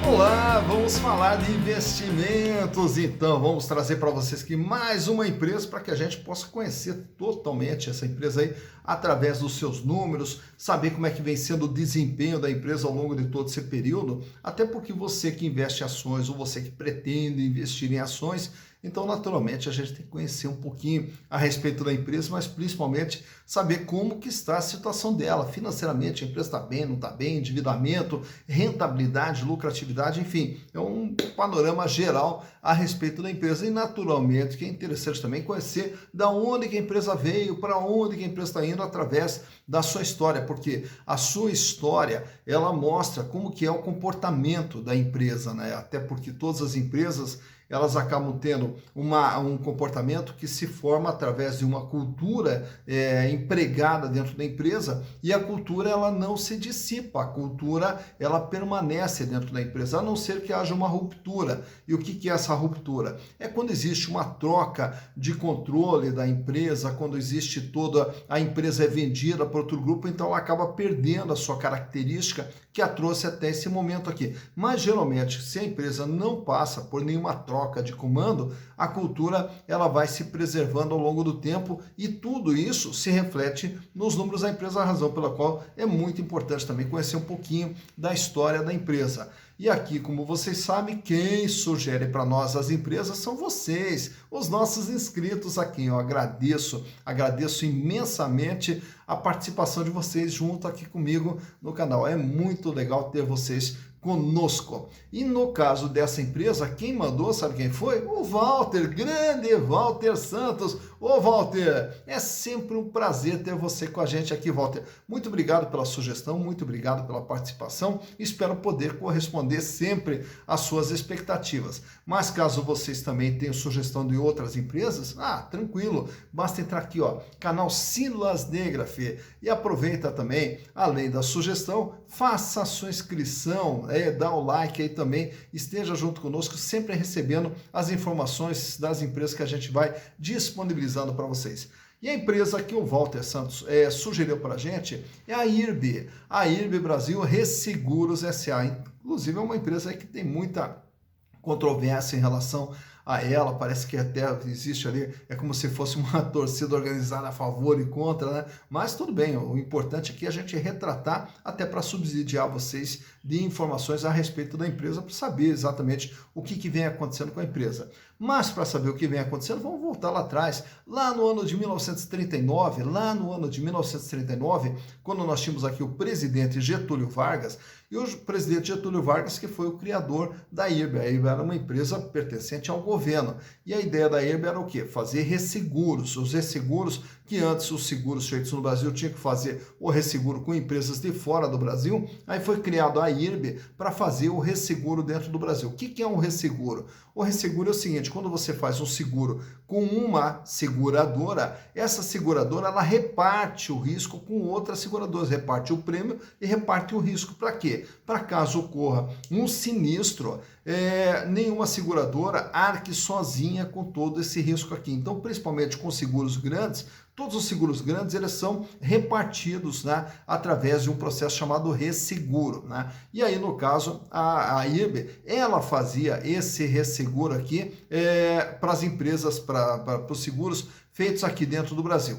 Olá, vamos falar de investimentos. Então, vamos trazer para vocês aqui mais uma empresa para que a gente possa conhecer totalmente essa empresa aí através dos seus números, saber como é que vem sendo o desempenho da empresa ao longo de todo esse período, até porque você que investe em ações ou você que pretende investir em ações, então, naturalmente, a gente tem que conhecer um pouquinho a respeito da empresa, mas principalmente saber como que está a situação dela. Financeiramente, a empresa está bem, não está bem, endividamento, rentabilidade, lucratividade, enfim, é um panorama geral a respeito da empresa. E, naturalmente, que é interessante também conhecer da onde que a empresa veio, para onde que a empresa está indo através da sua história, porque a sua história, ela mostra como que é o comportamento da empresa, né? Até porque todas as empresas elas acabam tendo um comportamento que se forma através de uma cultura empregada dentro da empresa, e a cultura ela não se dissipa, a cultura ela permanece dentro da empresa, a não ser que haja uma ruptura. E o que é essa ruptura? É quando existe uma troca de controle da empresa, quando existe toda a empresa é vendida para outro grupo, então ela acaba perdendo a sua característica que a trouxe até esse momento aqui. Mas geralmente, se a empresa não passa por nenhuma troca de comando, a cultura ela vai se preservando ao longo do tempo, e tudo isso se reflete nos números da empresa, a razão pela qual é muito importante também conhecer um pouquinho da história da empresa. E aqui, como vocês sabem, quem sugere para nós as empresas são vocês, os nossos inscritos aqui. Eu agradeço imensamente a participação de vocês junto aqui comigo no canal. É muito legal ter vocês conosco. E no caso dessa empresa, quem mandou, sabe quem foi? O Walter, grande Walter Santos. Ô Walter, é sempre um prazer ter você com a gente aqui, Walter. Muito obrigado pela sugestão, muito obrigado pela participação. Espero poder corresponder sempre às suas expectativas. Mas caso vocês também tenham sugestão de outras empresas, tranquilo, basta entrar aqui, ó, canal Silas Negraf, e aproveita também, além da sugestão, faça a sua inscrição, dá o like aí também, esteja junto conosco, sempre recebendo as informações das empresas que a gente vai disponibilizando para vocês. E a empresa que o Walter Santos sugeriu para a gente é a IRB Brasil Resseguros S.A. Inclusive é uma empresa que tem muita controvérsia em relação a ela, parece que até existe ali, é como se fosse uma torcida organizada a favor e contra, né? Mas tudo bem, o importante aqui é a gente retratar até para subsidiar vocês de informações a respeito da empresa, para saber exatamente o que vem acontecendo com a empresa. Mas para saber o que vem acontecendo, vamos voltar lá atrás, lá no ano de 1939, quando nós tínhamos aqui o presidente Getúlio Vargas, e o presidente Getúlio Vargas que foi o criador da IRB. A IRB era uma empresa pertencente ao governo. E a ideia da IRB era o quê? Fazer resseguros. Os resseguros, que antes os seguros feitos no Brasil tinham que fazer o resseguro com empresas de fora do Brasil, aí foi criado a IRB para fazer o resseguro dentro do Brasil. O que é um resseguro? O resseguro é o seguinte, quando você faz um seguro com uma seguradora, essa seguradora ela reparte o risco com outras seguradoras, reparte o prêmio e reparte o risco. Para quê? Para caso ocorra um sinistro, nenhuma seguradora arque sozinha com todo esse risco aqui. Então, principalmente com seguros grandes, todos os seguros grandes eles são repartidos, né, através de um processo chamado resseguro, né? E aí, no caso, a IRB, ela fazia esse resseguro aqui para as empresas, para os seguros feitos aqui dentro do Brasil.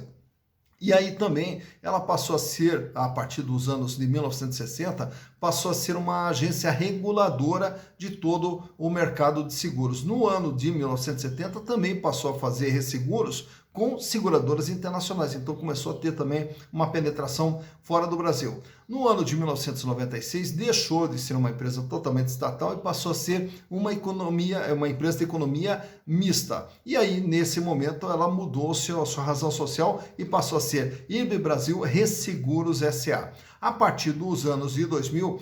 E aí também ela passou a ser, a partir dos anos de 1960, passou a ser uma agência reguladora de todo o mercado de seguros. No ano de 1970 também passou a fazer resseguros com seguradoras internacionais, então começou a ter também uma penetração fora do Brasil. No ano de 1996 deixou de ser uma empresa totalmente estatal e passou a ser uma empresa de economia mista. E aí nesse momento ela mudou a sua razão social e passou a ser IRB Brasil Resseguros S.A. A partir dos anos de 2000,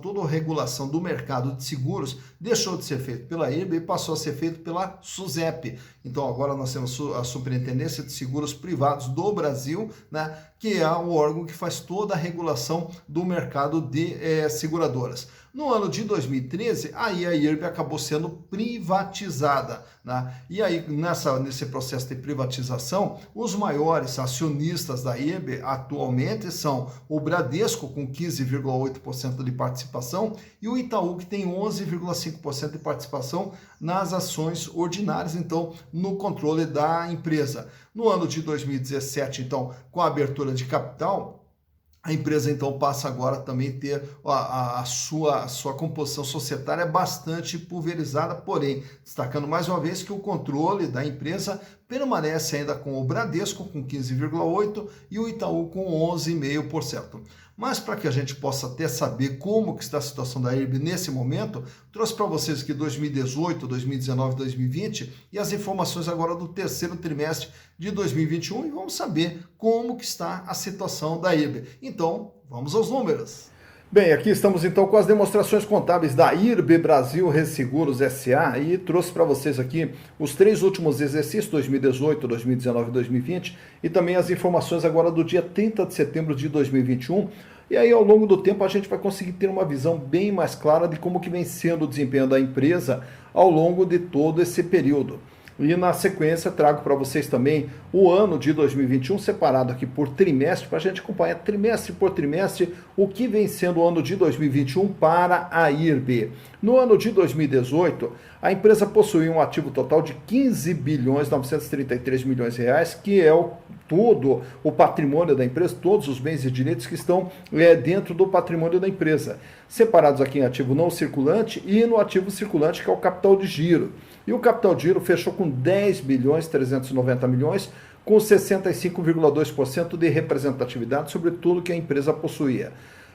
toda a regulação do mercado de seguros deixou de ser feita pela IRB e passou a ser feito pela SUSEP. Então agora nós temos a Superintendência de Seguros Privados do Brasil, né, que é o órgão que faz toda toda a regulação do mercado de seguradoras. No ano de 2013, aí a IRB acabou sendo privatizada, né? E aí, nesse processo de privatização, os maiores acionistas da IRB atualmente são o Bradesco, com 15,8% de participação, e o Itaú, que tem 11,5% de participação nas ações ordinárias, então, no controle da empresa. No ano de 2017, então, com a abertura de capital, a empresa, então, passa agora também a ter a sua composição societária bastante pulverizada, porém, destacando mais uma vez que o controle da empresa permanece ainda com o Bradesco, com 15,8%, e o Itaú com 11,5%. Mas para que a gente possa até saber como que está a situação da IRB nesse momento, trouxe para vocês aqui 2018, 2019, 2020 e as informações agora do terceiro trimestre de 2021 e vamos saber como que está a situação da IRB. Então, vamos aos números. Bem, aqui estamos então com as demonstrações contábeis da IRB Brasil Resseguros S.A. e trouxe para vocês aqui os 3 últimos exercícios, 2018, 2019 e 2020, e também as informações agora do dia 30 de setembro de 2021. E aí, ao longo do tempo, a gente vai conseguir ter uma visão bem mais clara de como que vem sendo o desempenho da empresa ao longo de todo esse período. E na sequência trago para vocês também o ano de 2021 separado aqui por trimestre, para a gente acompanhar trimestre por trimestre o que vem sendo o ano de 2021 para a IRB. No ano de 2018, a empresa possuía um ativo total de 15 bilhões 933 milhões de reais, que é todo o patrimônio da empresa, todos os bens e direitos que estão dentro do patrimônio da empresa, separados aqui em ativo não circulante e no ativo circulante, que é o capital de giro. E o capital de giro fechou com 10 bilhões 390 milhões, com 65,2% de representatividade sobre tudo que a empresa possuía.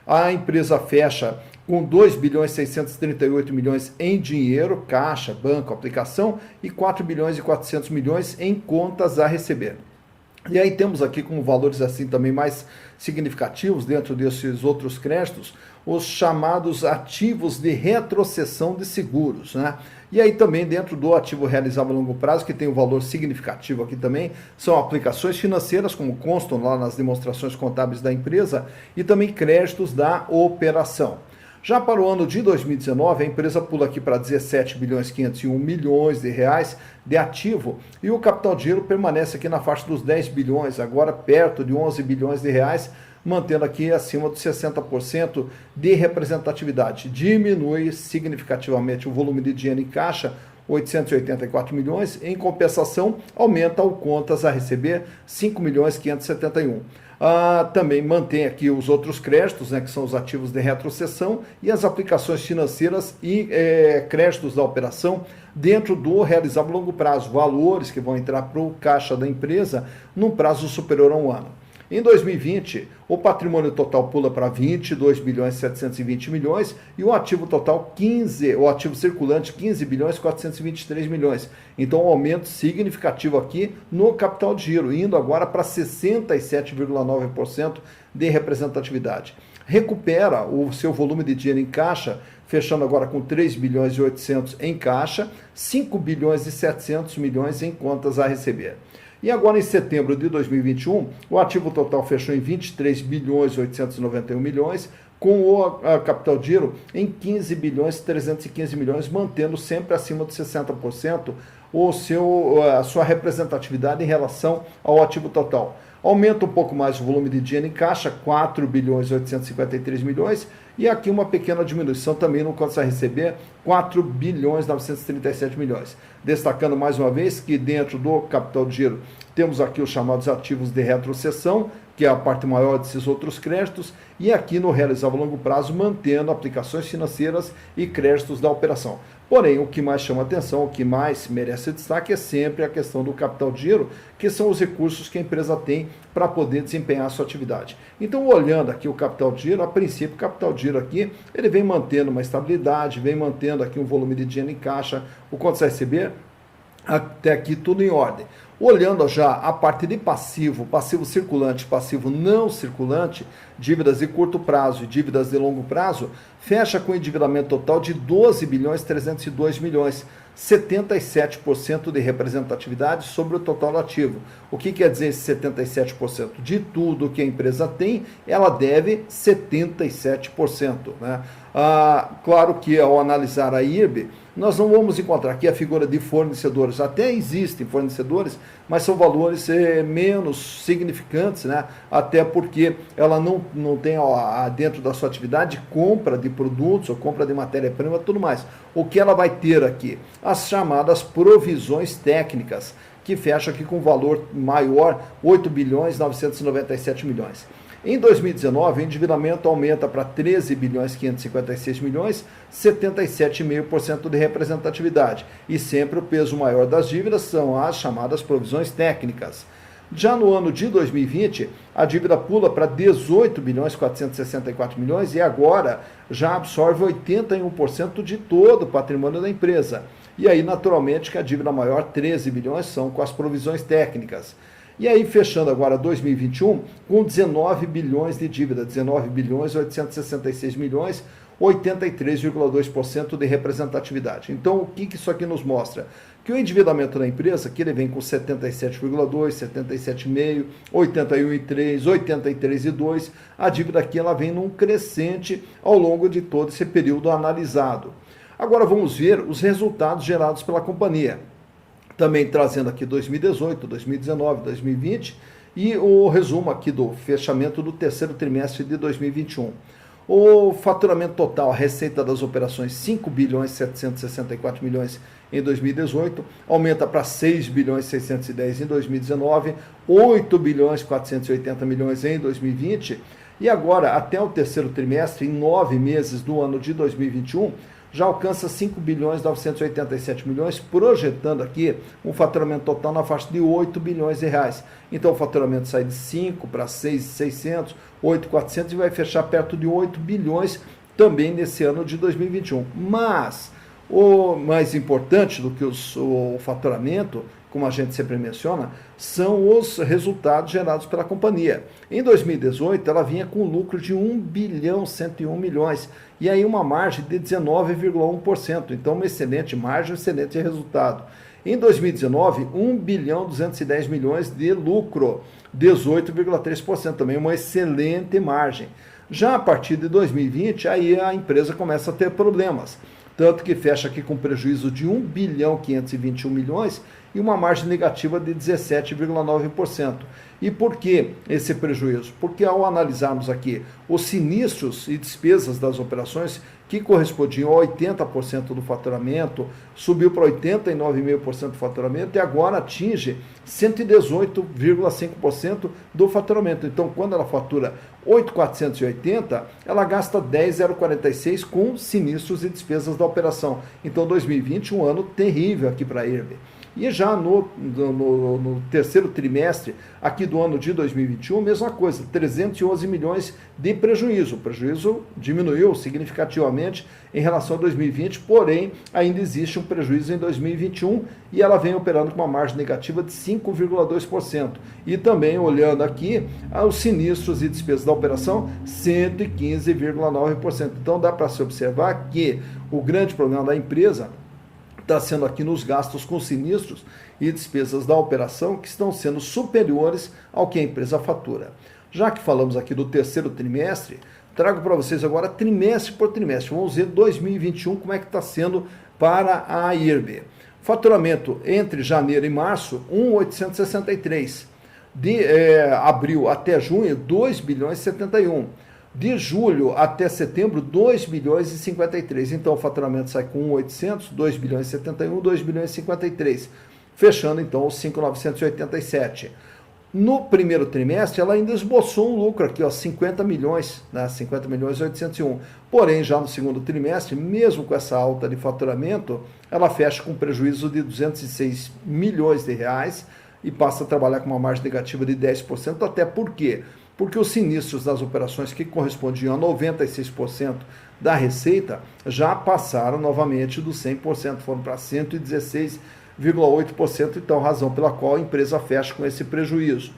A empresa fecha com 2 bilhões 638 milhões em dinheiro, caixa, banco, aplicação, e 4 bilhões e 400 milhões em contas a receber. E aí temos aqui como valores assim também mais significativos dentro desses outros créditos, os chamados ativos de retrocessão de seguros, né? E aí também dentro do ativo realizável a longo prazo, que tem um valor significativo aqui também, são aplicações financeiras, como constam lá nas demonstrações contábeis da empresa, e também créditos da operação. Já para o ano de 2019, a empresa pula aqui para 17 bilhões 501 milhões de reais de ativo e o capital de giro permanece aqui na faixa dos 10 bilhões, agora perto de 11 bilhões de reais, mantendo aqui acima dos 60% de representatividade. Diminui significativamente o volume de dinheiro em caixa, 884 milhões, em compensação aumenta o contas a receber, 5 milhões 571. Também mantém aqui os outros créditos, né, que são os ativos de retrocessão e as aplicações financeiras e créditos da operação dentro do realizável a longo prazo, valores que vão entrar para o caixa da empresa num prazo superior a um ano. Em 2020, o patrimônio total pula para 22 bilhões 720 milhões e o ativo total o ativo circulante 15 bilhões 423 milhões. Então, um aumento significativo aqui no capital de giro, indo agora para 67,9% de representatividade. Recupera o seu volume de dinheiro em caixa, fechando agora com 3 bilhões e 800 em caixa, 5 bilhões e 700 milhões em contas a receber. E agora em setembro de 2021, o ativo total fechou em 23 bilhões e 891 milhões, com o capital de giro em 15 bilhões e 315 milhões, mantendo sempre acima de 60% a sua representatividade em relação ao ativo total. Aumenta um pouco mais o volume de dinheiro em caixa, 4 bilhões e 853 milhões, e aqui uma pequena diminuição também no contas a receber, 4 bilhões e 937 milhões. Destacando mais uma vez que dentro do capital de giro temos aqui os chamados ativos de retrocessão, que é a parte maior desses outros créditos, e aqui no realizável a longo prazo, mantendo aplicações financeiras e créditos da operação. Porém, o que mais chama atenção, o que mais merece destaque é sempre a questão do capital de giro, que são os recursos que a empresa tem para poder desempenhar a sua atividade. Então, olhando aqui o capital de giro, a princípio, o capital de giro aqui, ele vem mantendo uma estabilidade, vem mantendo aqui um volume de dinheiro em caixa, o quanto você vai receber, até aqui tudo em ordem. Olhando já a parte de passivo, passivo circulante, passivo não circulante, dívidas de curto prazo e dívidas de longo prazo, fecha com endividamento total de 12 bilhões 302 milhões, 77% de representatividade sobre o total ativo. O que quer dizer esse 77%? De tudo que a empresa tem, ela deve 77%. Né? Claro que ao analisar a IRB, nós não vamos encontrar aqui a figura de fornecedores. Até existem fornecedores, mas são valores menos significantes, né? Até porque ela não tem dentro da sua atividade compra de produtos ou compra de matéria-prima, tudo mais. O que ela vai ter aqui? As chamadas provisões técnicas, que fecha aqui com valor maior, 8 bilhões 997 milhões. Em 2019, o endividamento aumenta para 13 bilhões 556 milhões, 77,5% de representatividade. E sempre o peso maior das dívidas são as chamadas provisões técnicas. Já no ano de 2020, a dívida pula para 18 bilhões 464 milhões e agora já absorve 81% de todo o patrimônio da empresa. E aí, naturalmente, que a dívida maior, 13 bilhões, são com as provisões técnicas. E aí, fechando agora 2021, com 19 bilhões de dívida, 19 bilhões 866 milhões, 83,2% de representatividade. Então, o que isso aqui nos mostra? Que o endividamento da empresa, que ele vem com 77,2, 77,5, 81,3, 83,2, a dívida aqui ela vem num crescente ao longo de todo esse período analisado. Agora vamos ver os resultados gerados pela companhia. Também trazendo aqui 2018, 2019, 2020 e o resumo aqui do fechamento do terceiro trimestre de 2021. O faturamento total, a receita das operações, 5 bilhões 764 milhões em 2018, aumenta para 6 bilhões 610 em 2019, 8 bilhões 480 milhões em 2020 e agora, até o terceiro trimestre, em 9 meses do ano de 2021, já alcança 5 bilhões 987 milhões, projetando aqui um faturamento total na faixa de 8 bilhões de reais. Então o faturamento sai de 5 para 6.600, 8.400 e vai fechar perto de 8 bilhões também nesse ano de 2021. Mas o mais importante do que o faturamento, como a gente sempre menciona, são os resultados gerados pela companhia. Em 2018, ela vinha com lucro de 1 bilhão 101 milhões, e aí uma margem de 19,1%. Então, uma excelente margem, um excelente resultado. Em 2019, 1 bilhão 210 milhões de lucro, 18,3%, também uma excelente margem. Já a partir de 2020, aí a empresa começa a ter problemas. Tanto que fecha aqui com prejuízo de 1 bilhão 521 milhões e uma margem negativa de 17,9%. E por que esse prejuízo? Porque ao analisarmos aqui os sinistros e despesas das operações, que correspondiam a 80% do faturamento, subiu para 89,5% do faturamento e agora atinge 118,5% do faturamento. Então, quando ela fatura 8.480, ela gasta 10.046 com sinistros e despesas da operação. Então, 2020, um ano terrível aqui para a IRB. E já no terceiro trimestre, aqui do ano de 2021, mesma coisa, 311 milhões de prejuízo. O prejuízo diminuiu significativamente em relação a 2020, porém, ainda existe um prejuízo em 2021 e ela vem operando com uma margem negativa de 5,2%. E também, olhando aqui, os sinistros e despesas da operação, 115,9%. Então, dá para se observar que o grande problema da empresa está sendo aqui nos gastos com sinistros e despesas da operação que estão sendo superiores ao que a empresa fatura. Já que falamos aqui do terceiro trimestre, trago para vocês agora trimestre por trimestre. Vamos ver 2021 como é que está sendo para a IRB. Faturamento entre janeiro e março, 1.863. De abril até junho, 2 bilhões 71. De julho até setembro, 2 bilhões e 53. Então, o faturamento sai com 1.800, 2 bilhões e 71, 2 bilhões e 53. Fechando, então, os 5.987. No primeiro trimestre, ela ainda esboçou um lucro aqui, ó, 50 milhões, né, 50 milhões e 801. Porém, já no segundo trimestre, mesmo com essa alta de faturamento, ela fecha com um prejuízo de 206 milhões de reais e passa a trabalhar com uma margem negativa de 10%, até por quê? Porque os sinistros das operações que correspondiam a 96% da receita já passaram novamente dos 100%, foram para 116,8%, então razão pela qual a empresa fecha com esse prejuízo.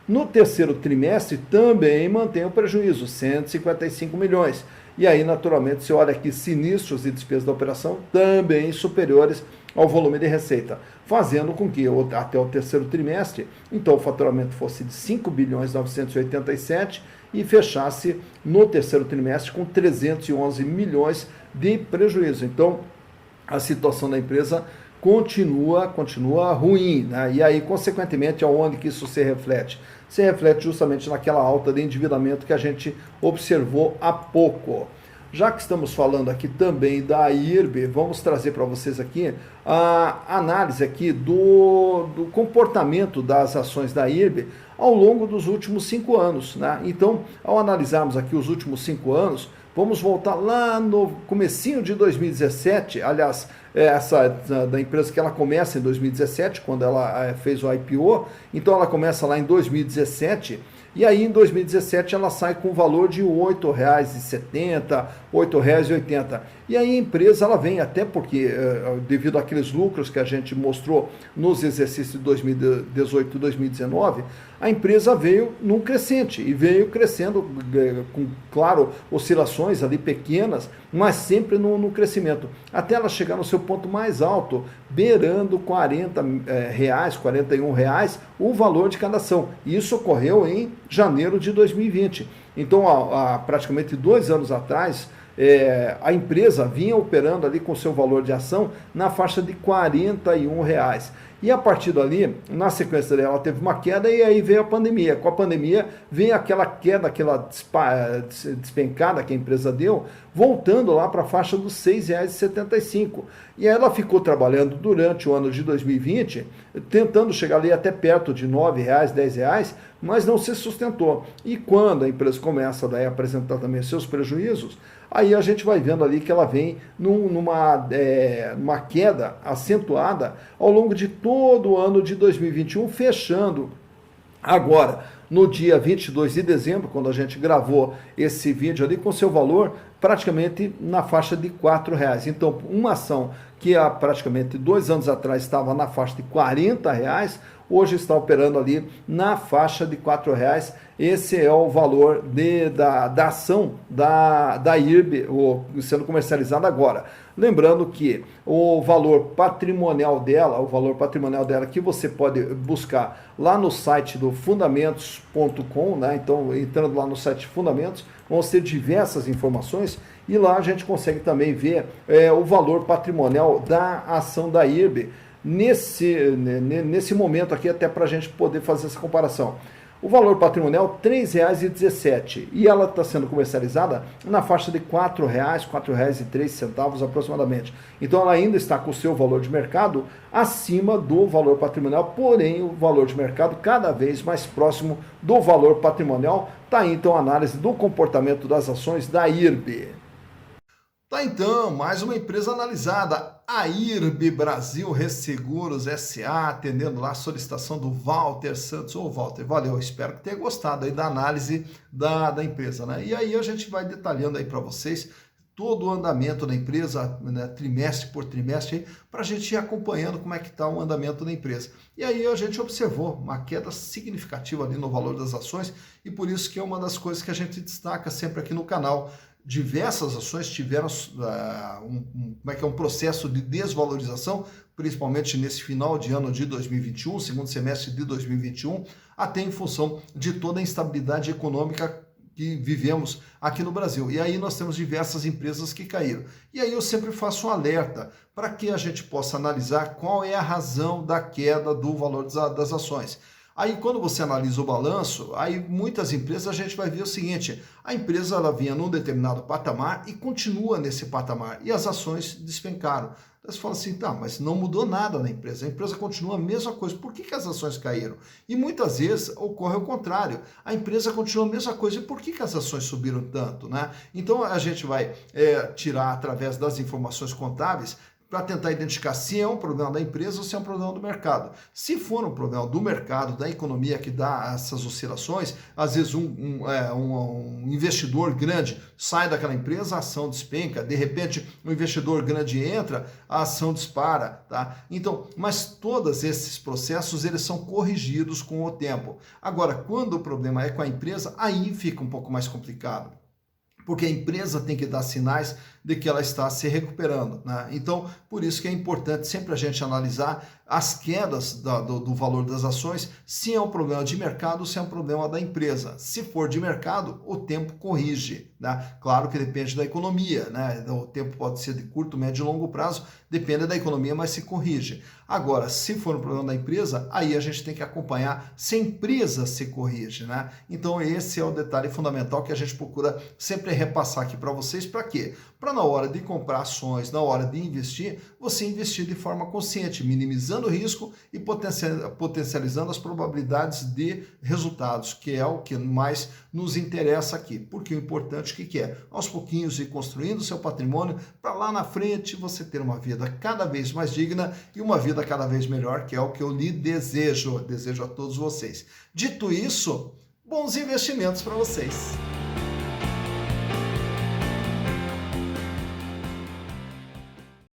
No terceiro trimestre também mantém o prejuízo, 155 milhões. E aí, naturalmente, você olha aqui sinistros e despesas da operação também superiores ao volume de receita, fazendo com que até o terceiro trimestre, então o faturamento fosse de 5 bilhões 987 e fechasse no terceiro trimestre com 311 milhões de prejuízo. Então, a situação da empresa continua ruim, né? E aí, consequentemente, aonde que isso se reflete? Se reflete justamente naquela alta de endividamento que a gente observou há pouco. Já que estamos falando aqui também da IRB, vamos trazer para vocês aqui a análise aqui do comportamento das ações da IRB ao longo dos últimos 5 anos, né? Então, ao analisarmos aqui os últimos 5 anos, vamos voltar lá no comecinho de 2017, aliás, essa da empresa que ela começa em 2017, quando ela fez o IPO, então ela começa lá em 2017, e aí em 2017 ela sai com o valor de R$ 8,70, R$ 8,80. E aí a empresa ela vem, até porque devido àqueles lucros que a gente mostrou nos exercícios de 2018 e 2019, a empresa veio num crescente e veio crescendo com, claro, oscilações ali pequenas, mas sempre no crescimento, até ela chegar no seu ponto mais alto, beirando R$ 40, R$ 41 o valor de cada ação. Isso ocorreu em janeiro de 2020. Então, há praticamente 2 anos atrás, a empresa vinha operando ali com seu valor de ação na faixa de R$ 41. E a partir dali, na sequência dela, teve uma queda e aí veio a pandemia. Com a pandemia, vem aquela queda, aquela despencada que a empresa deu, voltando lá para a faixa dos R$ 6,75. E aí ela ficou trabalhando durante o ano de 2020, tentando chegar ali até perto de R$ 9, R$ 10, mas não se sustentou. E quando a empresa começa daí a apresentar também seus prejuízos, aí a gente vai vendo ali que ela vem numa queda acentuada ao longo de todo o ano de 2021, fechando agora no dia 22 de dezembro, quando a gente gravou esse vídeo ali, com seu valor praticamente na faixa de R$ 4,00. Então, uma ação que há praticamente 2 anos atrás estava na faixa de R$ 40, hoje está operando ali na faixa de R$ 4,00. Esse é o valor da ação da IRB, sendo comercializada agora. Lembrando que o valor patrimonial dela que você pode buscar lá no site do fundamentos.com, né? Então, entrando lá no site Fundamentos, vão ter diversas informações e lá a gente consegue também ver o valor patrimonial da ação da IRB nesse momento aqui, até para a gente poder fazer essa comparação. O valor patrimonial R$ 3,17 e ela está sendo comercializada na faixa de R$ 4,00, R$ 4,03 aproximadamente. Então ela ainda está com o seu valor de mercado acima do valor patrimonial, porém o valor de mercado cada vez mais próximo do valor patrimonial. Está aí então a análise do comportamento das ações da IRB. Tá então, mais uma empresa analisada, a IRB Brasil Resseguros S.A., atendendo lá a solicitação do Walter Santos. Ô Walter, valeu, espero que tenha gostado aí da análise da empresa, né? E aí a gente vai detalhando aí para vocês todo o andamento da empresa, né, trimestre por trimestre, para a gente ir acompanhando como é que está o andamento da empresa. E aí a gente observou uma queda significativa ali no valor das ações e por isso que é uma das coisas que a gente destaca sempre aqui no canal. Diversas ações tiveram um processo de desvalorização, principalmente nesse final de ano de 2021, segundo semestre de 2021, até em função de toda a instabilidade econômica que vivemos aqui no Brasil. E aí nós temos diversas empresas que caíram. E aí eu sempre faço um alerta para que a gente possa analisar qual é a razão da queda do valor das ações. Aí quando você analisa o balanço, aí muitas empresas a gente vai ver o seguinte, a empresa ela vinha num determinado patamar e continua nesse patamar, e as ações despencaram. Então você fala assim, tá, mas não mudou nada na empresa, a empresa continua a mesma coisa, por que as ações caíram? E muitas vezes ocorre o contrário, a empresa continua a mesma coisa, e por que as ações subiram tanto, né? Então a gente vai tirar através das informações contábeis, para tentar identificar se é um problema da empresa ou se é um problema do mercado. Se for um problema do mercado, da economia que dá essas oscilações, às vezes um investidor grande sai daquela empresa, a ação despenca, de repente um investidor grande entra, a ação dispara, tá? Então, mas todos esses processos, eles são corrigidos com o tempo. Agora, quando o problema é com a empresa, aí fica um pouco mais complicado. porque a empresa tem que dar sinais de que ela está se recuperando, né? Então, por isso que é importante sempre a gente analisar as quedas do valor das ações, se é um problema de mercado ou se é um problema da empresa. Se for de mercado, o tempo corrige, né? Claro que depende da economia, né? O tempo pode ser de curto, médio e longo prazo, depende da economia, mas se corrige. Agora, se for um problema da empresa, aí a gente tem que acompanhar se a empresa se corrige, né? Então, esse é o detalhe fundamental que a gente procura sempre repassar aqui para vocês. Para quê? Para na hora de comprar ações, na hora de investir, você investir de forma consciente, minimizando o risco e potencializando as probabilidades de resultados, que é o que mais nos interessa aqui. Porque o importante o que é? Aos pouquinhos ir construindo o seu patrimônio para lá na frente você ter uma vida cada vez mais digna e uma vida cada vez melhor, que é o que eu lhe desejo. Desejo a todos vocês. Dito isso, bons investimentos para vocês.